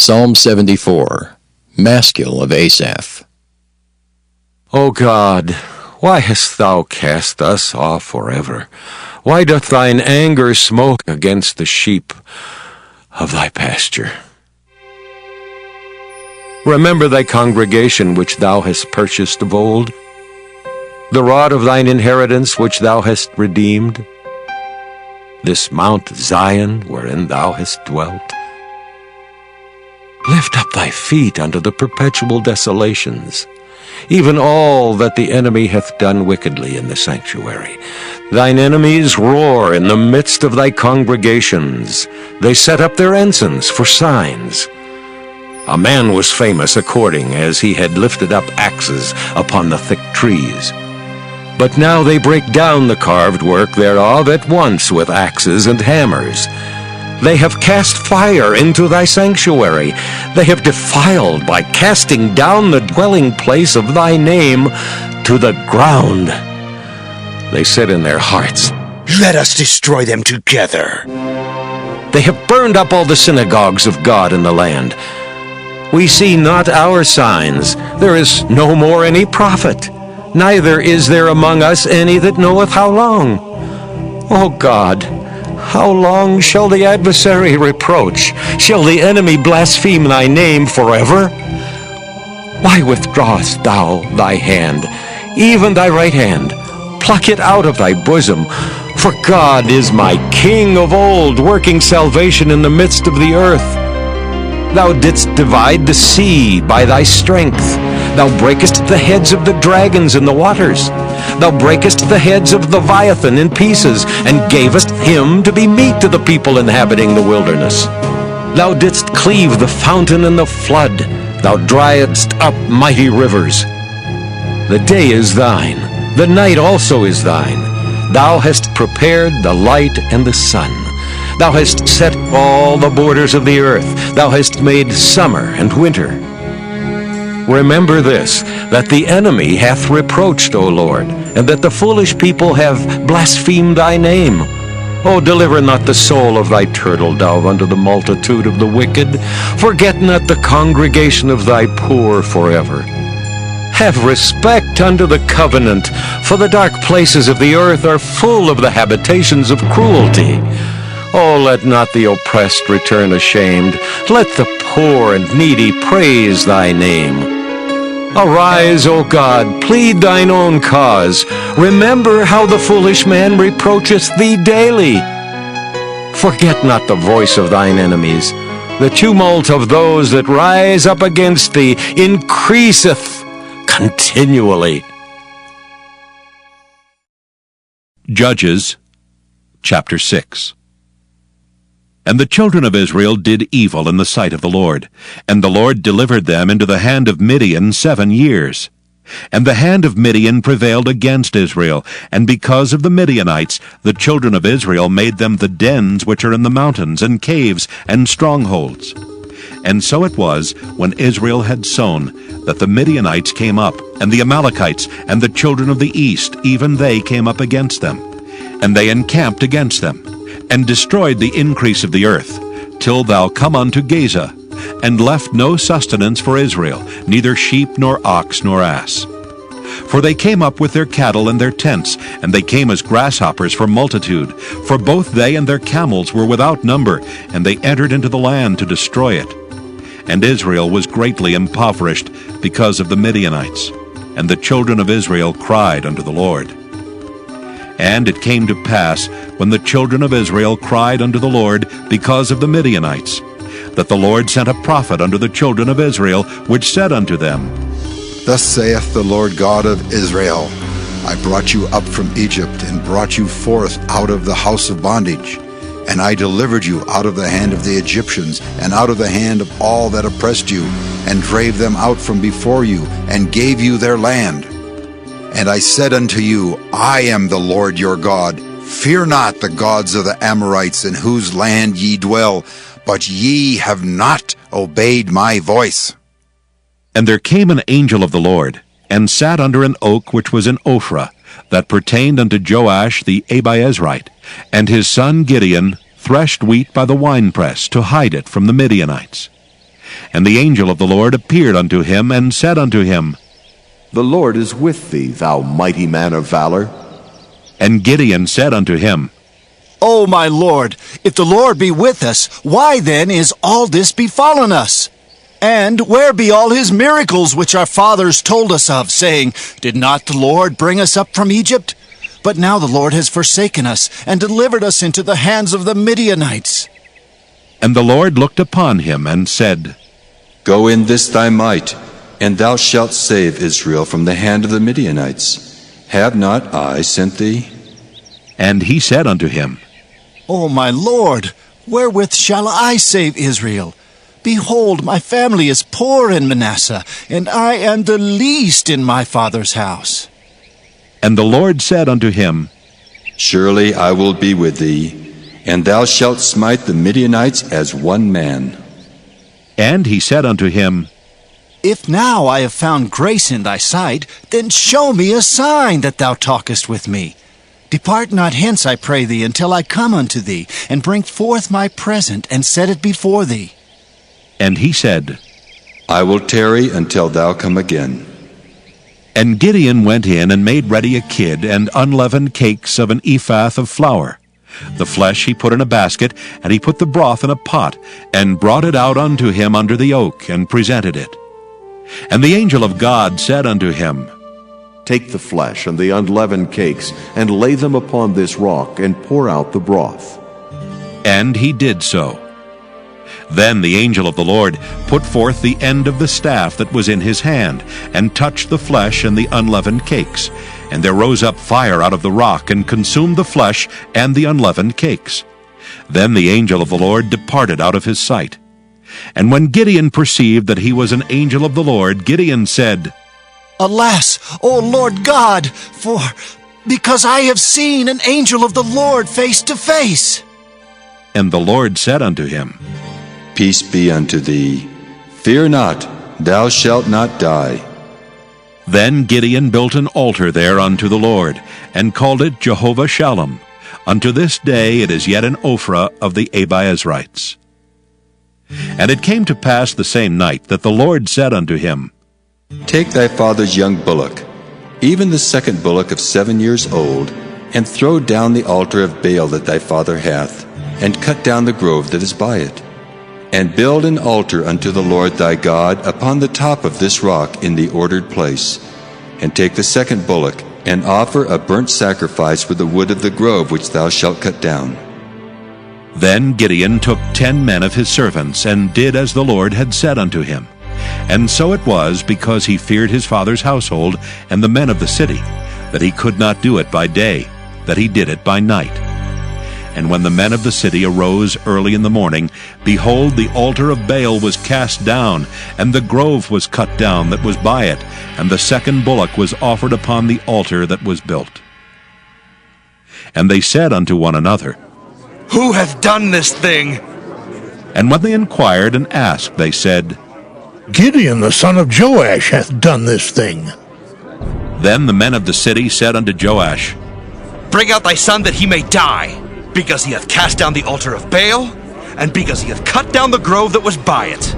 Psalm 74, Maskil of Asaph. O God, why hast thou cast us off forever? Why doth thine anger smoke against the sheep of thy pasture? Remember thy congregation which thou hast purchased of old, the rod of thine inheritance which thou hast redeemed, this Mount Zion wherein thou hast dwelt. Lift up thy feet unto the perpetual desolations, even all that the enemy hath done wickedly in the sanctuary. Thine enemies roar in the midst of thy congregations. They set up their ensigns for signs. A man was famous according as he had lifted up axes upon the thick trees. But now they break down the carved work thereof at once with axes and hammers. They have cast fire into thy sanctuary. They have defiled by casting down the dwelling place of thy name to the ground. They said in their hearts, Let us destroy them together. They have burned up all the synagogues of God in the land. We see not our signs. There is no more any prophet. Neither is there among us any that knoweth how long. O God, how long shall the adversary reproach? Shall the enemy blaspheme thy name forever? Why withdrawest thou thy hand, even thy right hand? Pluck it out of thy bosom. For God is my King of old, working salvation in the midst of the earth. Thou didst divide the sea by thy strength. Thou breakest the heads of the dragons in the waters. Thou breakest the heads of the Leviathan in pieces, and gavest him to be meat to the people inhabiting the wilderness. Thou didst cleave the fountain and the flood. Thou driedst up mighty rivers. The day is thine, the night also is thine. Thou hast prepared the light and the sun. Thou hast set all the borders of the earth. Thou hast made summer and winter. Remember this, that the enemy hath reproached, O Lord, and that the foolish people have blasphemed thy name. O deliver not the soul of thy turtle-dove unto the multitude of the wicked. Forget not the congregation of thy poor forever. Have respect unto the covenant, for the dark places of the earth are full of the habitations of cruelty. O let not the oppressed return ashamed. Let the poor and needy praise thy name. Arise, O God, plead thine own cause. Remember how the foolish man reproacheth thee daily. Forget not the voice of thine enemies. The tumult of those that rise up against thee increaseth continually. Judges chapter 6. And the children of Israel did evil in the sight of the Lord, and the Lord delivered them into the hand of Midian 7 years. And the hand of Midian prevailed against Israel, and because of the Midianites the children of Israel made them the dens which are in the mountains, and caves, and strongholds. And so it was, when Israel had sown, that the Midianites came up, and the Amalekites, and the children of the east, even they came up against them. And they encamped against them, and destroyed the increase of the earth, till thou come unto Gaza, and left no sustenance for Israel, neither sheep, nor ox, nor ass. For they came up with their cattle and their tents, and they came as grasshoppers for multitude, for both they and their camels were without number, and they entered into the land to destroy it. And Israel was greatly impoverished because of the Midianites, and the children of Israel cried unto the Lord. And it came to pass, when the children of Israel cried unto the Lord because of the Midianites, that the Lord sent a prophet unto the children of Israel, which said unto them, Thus saith the Lord God of Israel, I brought you up from Egypt, and brought you forth out of the house of bondage. And I delivered you out of the hand of the Egyptians, and out of the hand of all that oppressed you, and drave them out from before you, and gave you their land. And I said unto you, I am the Lord your God. Fear not the gods of the Amorites, in whose land ye dwell, but ye have not obeyed my voice. And there came an angel of the Lord, and sat under an oak which was in Ophrah, that pertained unto Joash the Abiezrite, and his son Gideon threshed wheat by the winepress, to hide it from the Midianites. And the angel of the Lord appeared unto him, and said unto him, The Lord is with thee, thou mighty man of valor. And Gideon said unto him, O my Lord, if the Lord be with us, why then is all this befallen us? And where be all his miracles which our fathers told us of, saying, Did not the Lord bring us up from Egypt? But now the Lord has forsaken us, and delivered us into the hands of the Midianites. And the Lord looked upon him, and said, Go in this thy might, and thou shalt save Israel from the hand of the Midianites. Have not I sent thee? And he said unto him, O my Lord, wherewith shall I save Israel? Behold, my family is poor in Manasseh, and I am the least in my father's house. And the Lord said unto him, Surely I will be with thee, and thou shalt smite the Midianites as one man. And he said unto him, If now I have found grace in thy sight, then show me a sign that thou talkest with me. Depart not hence, I pray thee, until I come unto thee, and bring forth my present, and set it before thee. And he said, I will tarry until thou come again. And Gideon went in and made ready a kid and unleavened cakes of an ephah of flour. The flesh he put in a basket, and he put the broth in a pot, and brought it out unto him under the oak, and presented it. And the angel of God said unto him, Take the flesh and the unleavened cakes, and lay them upon this rock, and pour out the broth. And he did so. Then the angel of the Lord put forth the end of the staff that was in his hand, and touched the flesh and the unleavened cakes. And there rose up fire out of the rock, and consumed the flesh and the unleavened cakes. Then the angel of the Lord departed out of his sight. And when Gideon perceived that he was an angel of the Lord, Gideon said, Alas, O Lord God, because I have seen an angel of the Lord face to face. And the Lord said unto him, Peace be unto thee. Fear not, thou shalt not die. Then Gideon built an altar there unto the Lord, and called it Jehovah Shalom. Unto this day it is yet an Ophrah of the Abiezrites. And it came to pass the same night that the Lord said unto him, Take thy father's young bullock, even the second bullock of 7 years old, and throw down the altar of Baal that thy father hath, and cut down the grove that is by it. And build an altar unto the Lord thy God upon the top of this rock in the ordered place. And take the second bullock, and offer a burnt sacrifice with the wood of the grove which thou shalt cut down. Then Gideon took 10 men of his servants, and did as the Lord had said unto him. And so it was, because he feared his father's household and the men of the city, that he could not do it by day, that he did it by night. And when the men of the city arose early in the morning, behold, the altar of Baal was cast down, and the grove was cut down that was by it, and the second bullock was offered upon the altar that was built. And they said unto one another, Who hath done this thing? And when they inquired and asked, they said, Gideon the son of Joash hath done this thing. Then the men of the city said unto Joash, Bring out thy son that he may die, because he hath cast down the altar of Baal, and because he hath cut down the grove that was by it.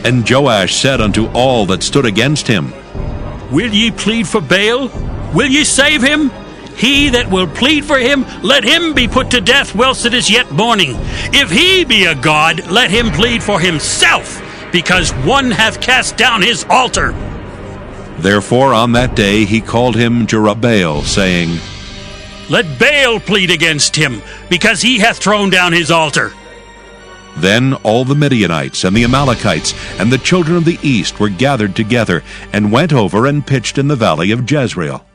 And Joash said unto all that stood against him, Will ye plead for Baal? Will ye save him? He that will plead for him, let him be put to death whilst it is yet morning. If he be a god, let him plead for himself, because one hath cast down his altar. Therefore on that day he called him Jerubbaal, saying, Let Baal plead against him, because he hath thrown down his altar. Then all the Midianites and the Amalekites and the children of the east were gathered together, and went over and pitched in the valley of Jezreel.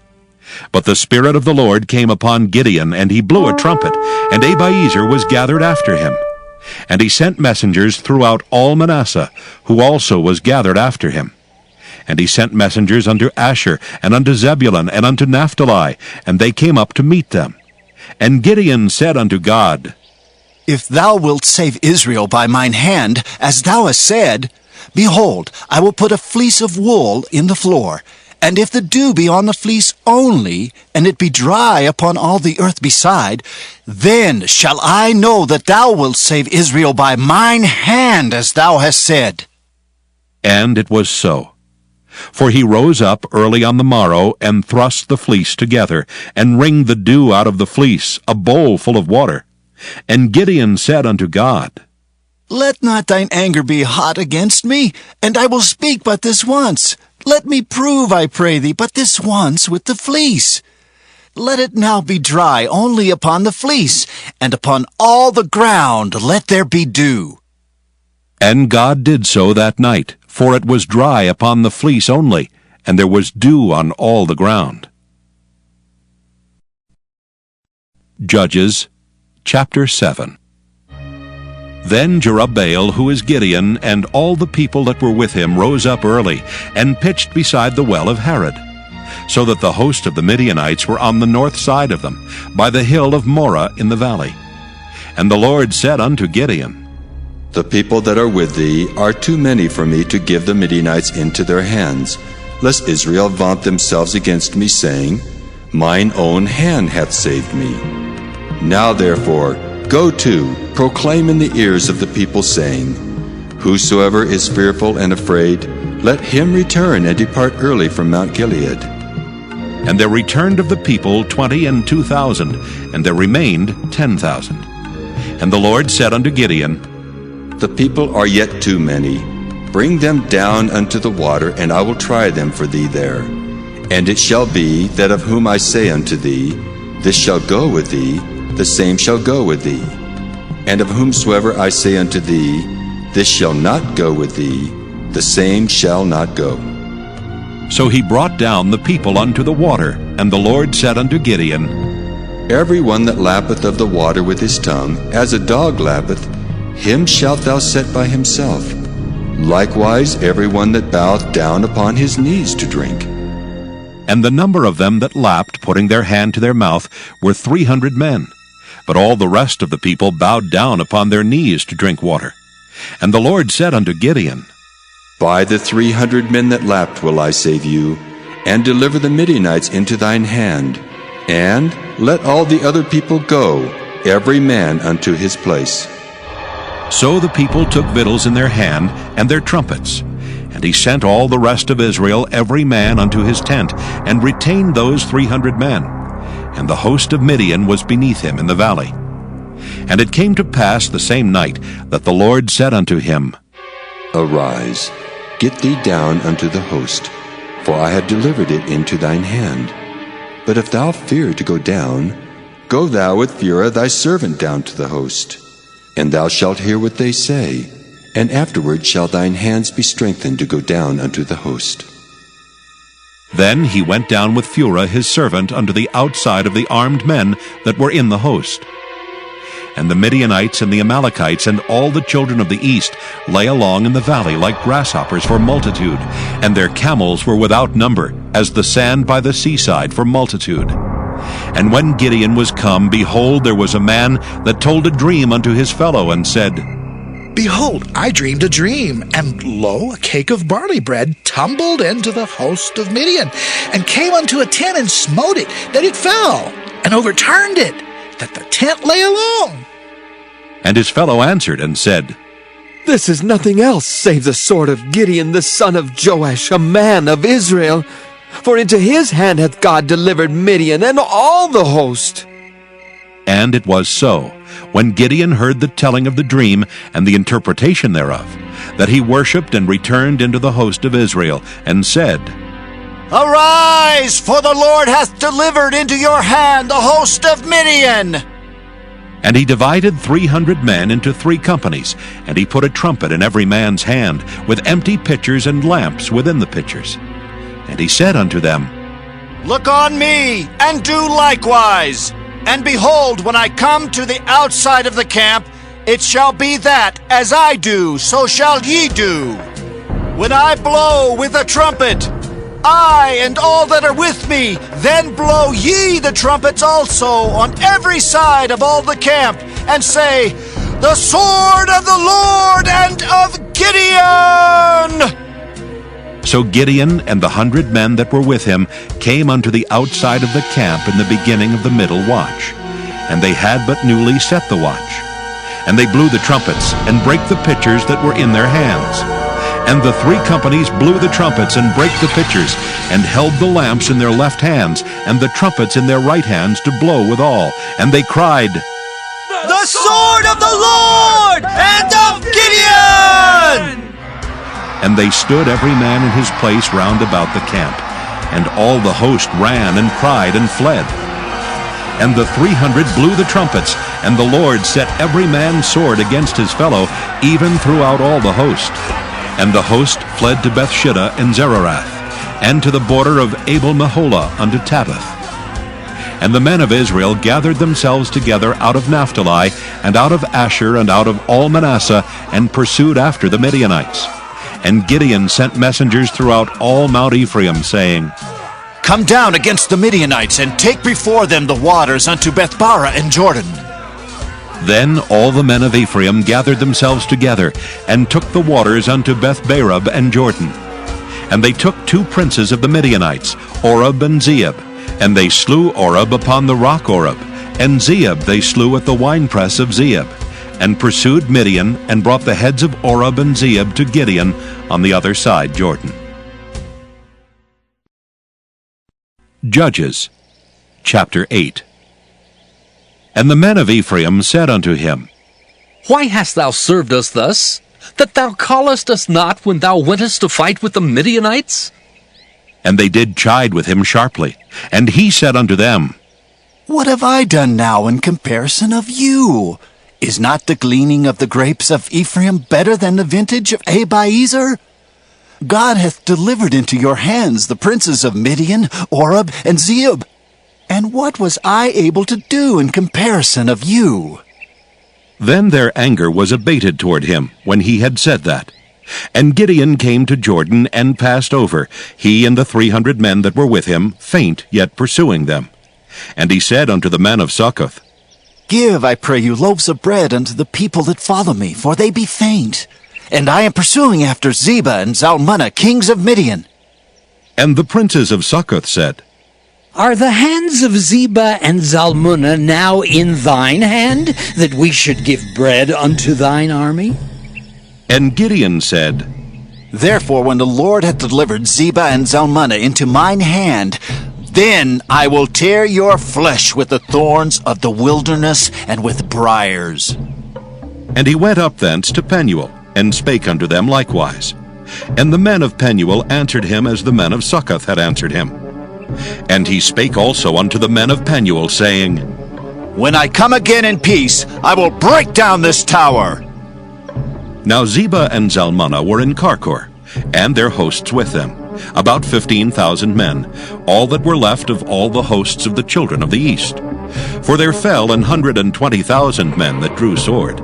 But the Spirit of the Lord came upon Gideon, and he blew a trumpet, and Abiezer was gathered after him. And he sent messengers throughout all Manasseh, who also was gathered after him. And he sent messengers unto Asher, and unto Zebulun, and unto Naphtali, and they came up to meet them. And Gideon said unto God, If thou wilt save Israel by mine hand, as thou hast said, behold, I will put a fleece of wool in the floor, and if the dew be on the fleece only, and it be dry upon all the earth beside, then shall I know that thou wilt save Israel by mine hand, as thou hast said. And it was so. For he rose up early on the morrow, and thrust the fleece together, and wringed the dew out of the fleece, a bowl full of water. And Gideon said unto God, Let not thine anger be hot against me, and I will speak but this once. Let me prove, I pray thee, but this once with the fleece. Let it now be dry only upon the fleece, and upon all the ground let there be dew. And God did so that night, for it was dry upon the fleece only, and there was dew on all the ground. Judges, chapter 7. Then Jerubbaal, who is Gideon, and all the people that were with him rose up early, and pitched beside the well of Harod, so that the host of the Midianites were on the north side of them, by the hill of Moreh in the valley. And the Lord said unto Gideon, The people that are with thee are too many for me to give the Midianites into their hands, lest Israel vaunt themselves against me, saying, Mine own hand hath saved me. Now therefore, go to, proclaim in the ears of the people, saying, Whosoever is fearful and afraid, let him return and depart early from Mount Gilead. And there returned of the people 22,000, and there remained 10,000. And the Lord said unto Gideon, The people are yet too many. Bring them down unto the water, and I will try them for thee there. And it shall be, that of whom I say unto thee, This shall go with thee, the same shall go with thee. And of whomsoever I say unto thee, This shall not go with thee, the same shall not go. So he brought down the people unto the water, and the Lord said unto Gideon, Every one that lappeth of the water with his tongue, as a dog lappeth, him shalt thou set by himself. Likewise every one that boweth down upon his knees to drink. And the number of them that lapped, putting their hand to their mouth, were 300 men. But all the rest of the people bowed down upon their knees to drink water. And the Lord said unto Gideon, By the 300 men that lapped will I save you, and deliver the Midianites into thine hand. And let all the other people go, every man unto his place. So the people took victuals in their hand, and their trumpets. And he sent all the rest of Israel, every man unto his tent, and retained those 300 men. And the host of Midian was beneath him in the valley. And it came to pass the same night, that the Lord said unto him, Arise, get thee down unto the host, for I have delivered it into thine hand. But if thou fear to go down, go thou with Phurah thy servant down to the host. And thou shalt hear what they say, and afterward shall thine hands be strengthened to go down unto the host. Then he went down with Phurah his servant unto the outside of the armed men that were in the host. And the Midianites and the Amalekites and all the children of the east lay along in the valley like grasshoppers for multitude, and their camels were without number, as the sand by the seaside for multitude. And when Gideon was come, behold, there was a man that told a dream unto his fellow, and said, Behold, I dreamed a dream, and lo, a cake of barley bread tumbled into the host of Midian, and came unto a tent and smote it, that it fell, and overturned it, that the tent lay alone. And his fellow answered and said, This is nothing else save the sword of Gideon the son of Joash, a man of Israel. For into his hand hath God delivered Midian and all the host. And it was so, when Gideon heard the telling of the dream and the interpretation thereof, that he worshipped and returned into the host of Israel, and said, Arise, for the Lord hath delivered into your hand the host of Midian. And he divided 300 men into 3 companies, and he put a trumpet in every man's hand, with empty pitchers and lamps within the pitchers. And he said unto them, Look on me, and do likewise. And behold, when I come to the outside of the camp, it shall be that, as I do, so shall ye do. When I blow with a trumpet, I and all that are with me, then blow ye the trumpets also on every side of all the camp, and say, The sword of the Lord and of Gideon! So Gideon and the 100 men that were with him came unto the outside of the camp in the beginning of the middle watch. And they had but newly set the watch. And they blew the trumpets, and brake the pitchers that were in their hands. And the 3 companies blew the trumpets and brake the pitchers, and held the lamps in their left hands, and the trumpets in their right hands to blow withal. And they cried, The sword of the Lord and of Gideon! And they stood every man in his place round about the camp. And all the host ran and cried and fled. And the 300 blew the trumpets, and the Lord set every man's sword against his fellow, even throughout all the host. And the host fled to Bethshitta and Zererath, and to the border of Abel-Meholah unto Tabbath. And the men of Israel gathered themselves together out of Naphtali, and out of Asher, and out of all Manasseh, and pursued after the Midianites. And Gideon sent messengers throughout all Mount Ephraim, saying, Come down against the Midianites, and take before them the waters unto Bethbara and Jordan. Then all the men of Ephraim gathered themselves together, and took the waters unto Bethbarab and Jordan. And they took 2 princes of the Midianites, Oreb and Zeeb. And they slew Oreb upon the rock Oreb, and Zeeb they slew at the winepress of Zeeb, and pursued Midian, and brought the heads of Oreb and Zeeb to Gideon on the other side Jordan. Judges, chapter 8. And the men of Ephraim said unto him, Why hast thou served us thus, that thou callest us not when thou wentest to fight with the Midianites? And they did chide with him sharply. And he said unto them, What have I done now in comparison of you? Is not the gleaning of the grapes of Ephraim better than the vintage of Abiezer? God hath delivered into your hands the princes of Midian, Oreb, and Zeeb. And what was I able to do in comparison of you? Then their anger was abated toward him, when he had said that. And Gideon came to Jordan, and passed over, he and the 300 men that were with him, faint, yet pursuing them. And he said unto the men of Succoth, Give, I pray you, loaves of bread unto the people that follow me, for they be faint. And I am pursuing after Zebah and Zalmunna, kings of Midian. And the princes of Succoth said, Are the hands of Zebah and Zalmunna now in thine hand, that we should give bread unto thine army? And Gideon said, Therefore, when the Lord hath delivered Zebah and Zalmunna into mine hand, then I will tear your flesh with the thorns of the wilderness and with briars. And he went up thence to Penuel, and spake unto them likewise. And the men of Penuel answered him as the men of Succoth had answered him. And he spake also unto the men of Penuel, saying, When I come again in peace, I will break down this tower. Now Zebah and Zalmunna were in Karkor, and their hosts with them, about 15,000 men, all that were left of all the hosts of the children of the east. For there fell 120,000 men that drew sword.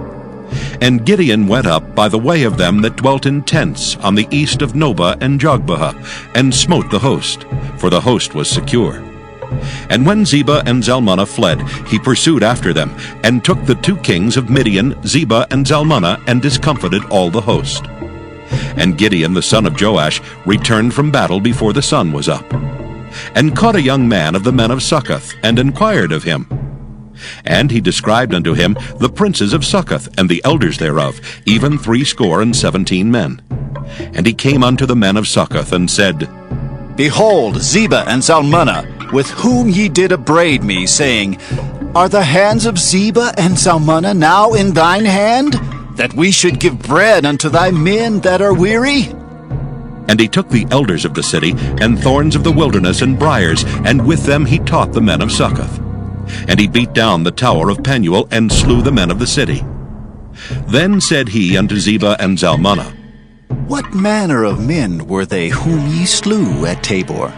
And Gideon went up by the way of them that dwelt in tents on the east of Nobah and Jogbehah, and smote the host, for the host was secure. And when Zebah and Zalmunna fled, he pursued after them, and took the 2 kings of Midian, Zebah and Zalmunna, and discomfited all the host. And Gideon the son of Joash returned from battle before the sun was up, and caught a young man of the men of Succoth, and inquired of him. And he described unto him the princes of Succoth, and the elders thereof, even 70 men. And he came unto the men of Succoth, and said, Behold, Zebah and Zalmunna, with whom ye did upbraid me, saying, Are the hands of Zebah and Zalmunna now in thine hand, that we should give bread unto thy men that are weary? And he took the elders of the city, and thorns of the wilderness, and briars, and with them he taught the men of Succoth. And he beat down the tower of Penuel, and slew the men of the city. Then said he unto Zebah and Zalmunna, What manner of men were they whom ye slew at Tabor?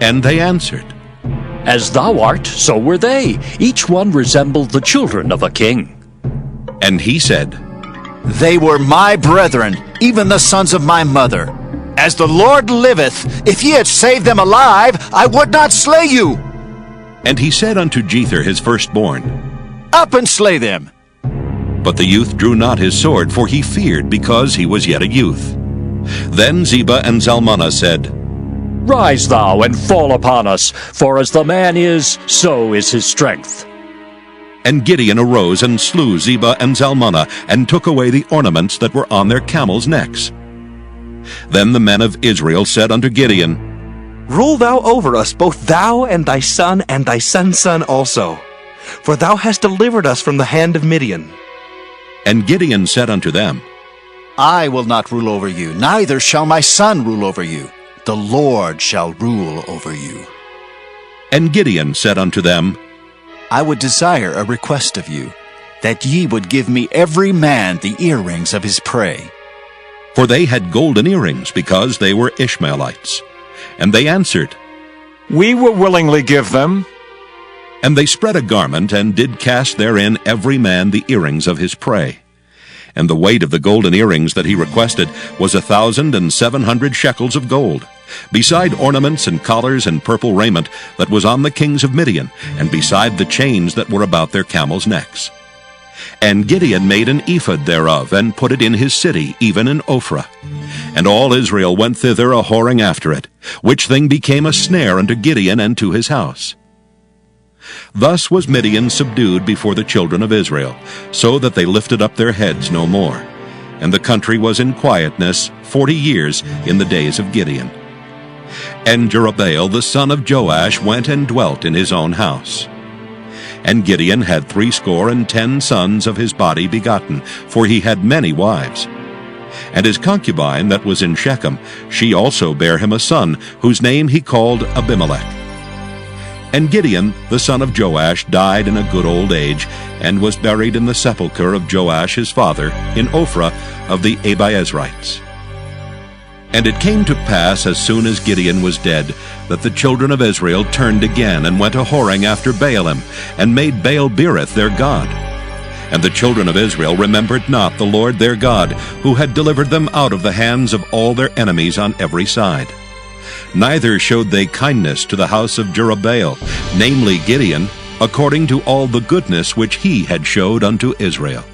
And they answered, As thou art, so were they. Each one resembled the children of a king. And he said, They were my brethren, even the sons of my mother. As the Lord liveth, if ye had saved them alive, I would not slay you. And he said unto Jether his firstborn, Up and slay them. But the youth drew not his sword, for he feared, because he was yet a youth. Then Zebah and Zalmunna said, Rise thou, and fall upon us, for as the man is, so is his strength. And Gideon arose and slew Zebah and Zalmunna, and took away the ornaments that were on their camels' necks. Then the men of Israel said unto Gideon, Rule thou over us, both thou and thy son and thy son's son also, for thou hast delivered us from the hand of Midian. And Gideon said unto them, I will not rule over you, neither shall my son rule over you. The Lord shall rule over you. And Gideon said unto them, I would desire a request of you, that ye would give me every man the earrings of his prey. For they had golden earrings, because they were Ishmaelites. And they answered, We will willingly give them. And they spread a garment, and did cast therein every man the earrings of his prey. And the weight of the golden earrings that he requested was 1,700 shekels of gold, beside ornaments and collars and purple raiment that was on the kings of Midian, and beside the chains that were about their camels' necks. And Gideon made an ephod thereof, and put it in his city, even in Ophrah. And all Israel went thither a-whoring after it, which thing became a snare unto Gideon and to his house. Thus was Midian subdued before the children of Israel, so that they lifted up their heads no more. And the country was in quietness 40 years in the days of Gideon. And Jerubbaal the son of Joash went and dwelt in his own house. And Gideon had 70 sons of his body begotten, for he had many wives. And his concubine that was in Shechem, she also bare him a son, whose name he called Abimelech. And Gideon the son of Joash died in a good old age, and was buried in the sepulchre of Joash his father, in Ophrah of the Abiezrites. And it came to pass, as soon as Gideon was dead, that the children of Israel turned again, and went a-whoring after Baalim, and made Baal-berith their god. And the children of Israel remembered not the Lord their God, who had delivered them out of the hands of all their enemies on every side. Neither showed they kindness to the house of Jerubbaal, namely Gideon, according to all the goodness which he had showed unto Israel.